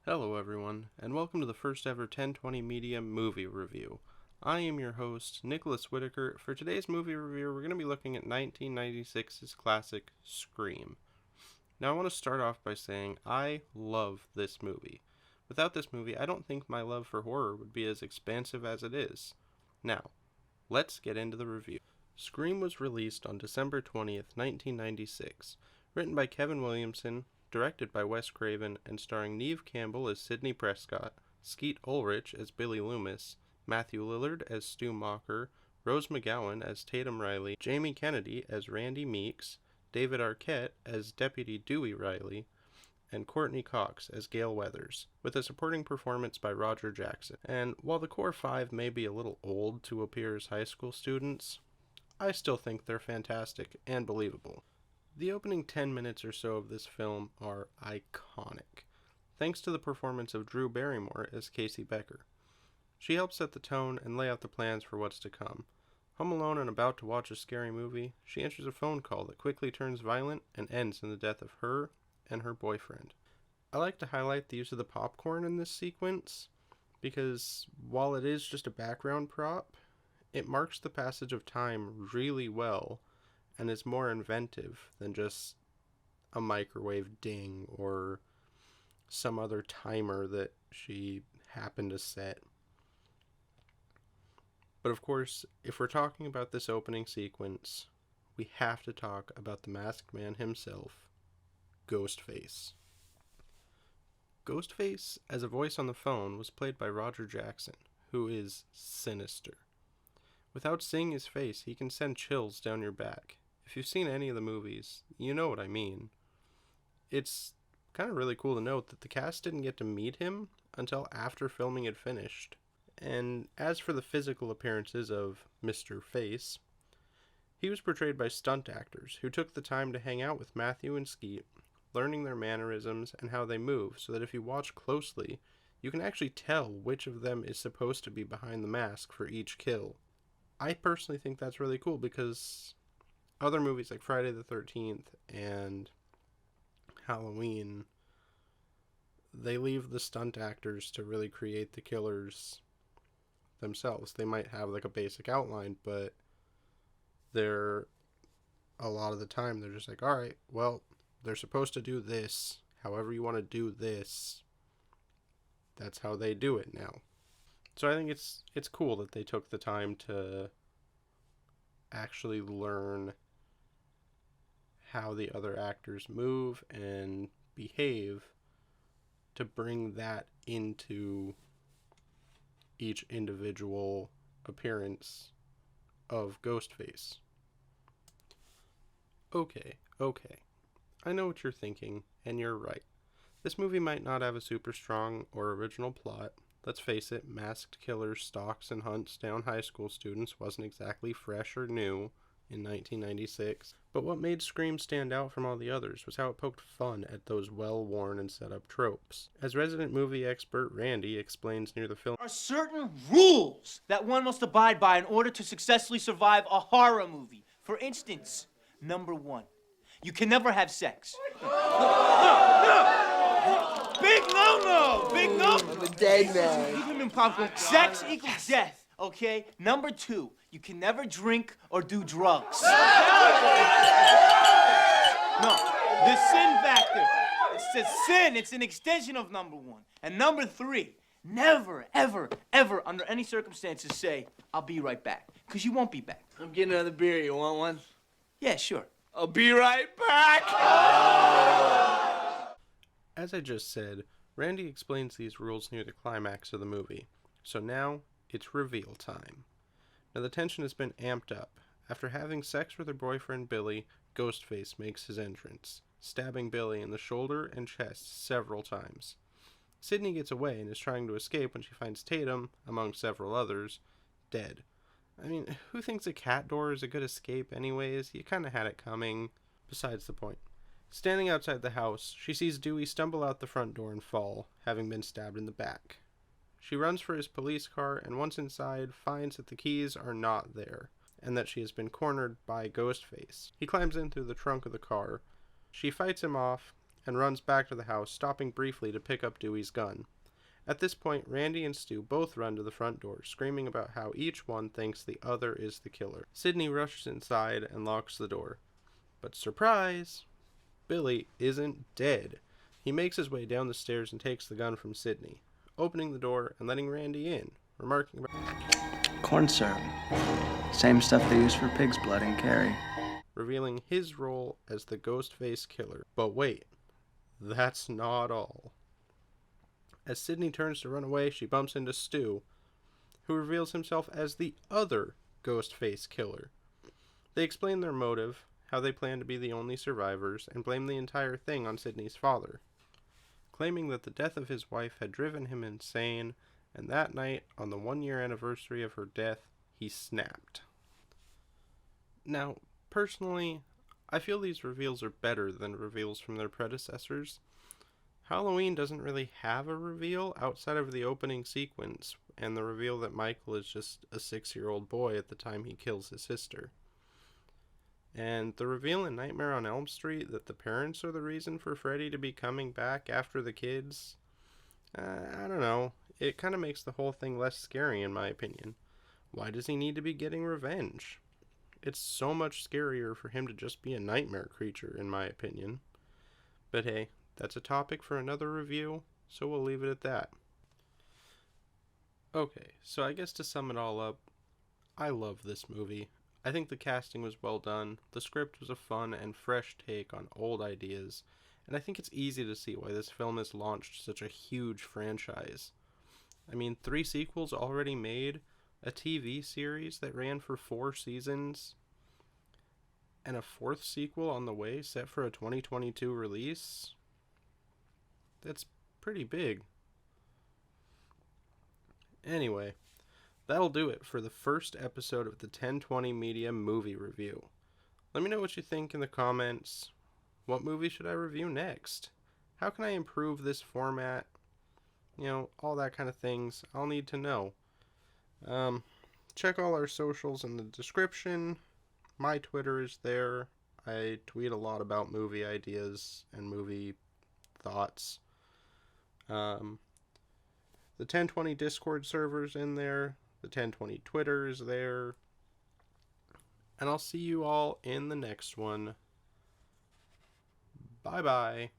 Hello everyone, and welcome to the first ever 1020 Media movie review. I am your host, Nicholus Whitaker. For today's movie review, we're going to be looking at 1996's classic, Scream. Now I want to start off by saying I love this movie. Without this movie, I don't think my love for horror would be as expansive as it is. Now, let's get into the review. Scream was released on December 20th, 1996, written by Kevin Williamson, directed by Wes Craven, and starring Neve Campbell as Sidney Prescott, Skeet Ulrich as Billy Loomis, Matthew Lillard as Stu Macher, Rose McGowan as Tatum Riley, Jamie Kennedy as Randy Meeks, David Arquette as Deputy Dewey Riley, and Courtney Cox as Gale Weathers, with a supporting performance by Roger Jackson. And while the core five may be a little old to appear as high school students, I still think they're fantastic and believable. The opening 10 minutes or so of this film are iconic, thanks to the performance of Drew Barrymore as Casey Becker. She helps set the tone and lay out the plans for what's to come. Home alone and about to watch a scary movie, she answers a phone call that quickly turns violent and ends in the death of her and her boyfriend. I like to highlight the use of the popcorn in this sequence, because while it is just a background prop, it marks the passage of time really well and is more inventive than just a microwave ding or some other timer that she happened to set. But of course, if we're talking about this opening sequence, we have to talk about the masked man himself, Ghostface. Ghostface, as a voice on the phone, was played by Roger Jackson, who is sinister. Without seeing his face, he can send chills down your back. If you've seen any of the movies, you know what I mean. It's kind of really cool to note that the cast didn't get to meet him until after filming had finished. And as for the physical appearances of Mr. Face, he was portrayed by stunt actors who took the time to hang out with Matthew and Skeet, learning their mannerisms and how they move, so that if you watch closely, you can actually tell which of them is supposed to be behind the mask for each kill. I personally think that's really cool because other movies like Friday the 13th and Halloween, they leave the stunt actors to really create the killers themselves. They might have like a basic outline, but they're, a lot of the time, they're just like, alright, well, they're supposed to do this. However you want to do this, that's how they do it now. So I think it's cool that they took the time to actually learn how the other actors move and behave to bring that into each individual appearance of Ghostface. Okay. I know what you're thinking, and you're right. This movie might not have a super strong or original plot. Let's face it, masked killers stalks and hunts down high school students wasn't exactly fresh or new in 1996, but what made Scream stand out from all the others was how it poked fun at those well-worn and set-up tropes. As resident movie expert Randy explains near the film, there are certain rules that one must abide by in order to successfully survive a horror movie. For instance, number 1, you can never have sex. Big no-no! Big no! I'm a dead man. Leave him in popcorn. Sex equals death, okay? Number 2, you can never drink or do drugs. No, the sin factor. It's a sin. It's an extension of number 1. And number 3, never, ever, ever, under any circumstances say, I'll be right back. Because you won't be back. I'm getting another beer. You want one? Yeah, sure. I'll be right back. as I just said, Randy explains these rules near the climax of the movie. So now, it's reveal time. Now the tension has been amped up. After having sex with her boyfriend Billy, Ghostface makes his entrance, stabbing Billy in the shoulder and chest several times. Sydney gets away and is trying to escape when she finds Tatum, among several others, dead. I mean, who thinks a cat door is a good escape anyways? You kinda had it coming. Besides the point. Standing outside the house, she sees Dewey stumble out the front door and fall, having been stabbed in the back. She runs for his police car and once inside finds that the keys are not there, and that she has been cornered by Ghostface. He climbs in through the trunk of the car. She fights him off, and runs back to the house, stopping briefly to pick up Dewey's gun. At this point, Randy and Stu both run to the front door, screaming about how each one thinks the other is the killer. Sidney rushes inside and locks the door. But surprise! Billy isn't dead. He makes his way down the stairs and takes the gun from Sidney, opening the door and letting Randy in, remarking about corn syrup. Same stuff they use for pig's blood in Carrie. revealing his role as the Ghostface killer. But wait, that's not all. As Sidney turns to run away, she bumps into Stu, who reveals himself as the other Ghostface killer. They explain their motive, how they plan to be the only survivors, and blame the entire thing on Sidney's father, claiming that the death of his wife had driven him insane, and that night, on the 1-year anniversary of her death, he snapped. Now, personally, I feel these reveals are better than reveals from their predecessors. Halloween doesn't really have a reveal outside of the opening sequence, and the reveal that Michael is just a 6-year-old boy at the time he kills his sister. And the reveal in Nightmare on Elm Street that the parents are the reason for Freddy to be coming back after the kids, I don't know. It kind of makes the whole thing less scary in my opinion. Why does he need to be getting revenge? It's so much scarier for him to just be a nightmare creature in my opinion. But hey, that's a topic for another review, so we'll leave it at that. Okay, so I guess to sum it all up, I love this movie. I think the casting was well done, the script was a fun and fresh take on old ideas, and I think it's easy to see why this film has launched such a huge franchise. I mean, 3 sequels already made, a TV series that ran for 4 seasons, and a 4th sequel on the way set for a 2022 release. That's pretty big. Anyway, that'll do it for the first episode of the 1020 Media movie review. Let me know what you think in the comments. What movie should I review next? How can I improve this format? You know, all that kind of things. I'll need to know. Check all our socials in the description. My Twitter is there. I tweet a lot about movie ideas and movie thoughts. The 1020 Discord server's in there. The 1020 Twitter is there. And I'll see you all in the next one. Bye-bye.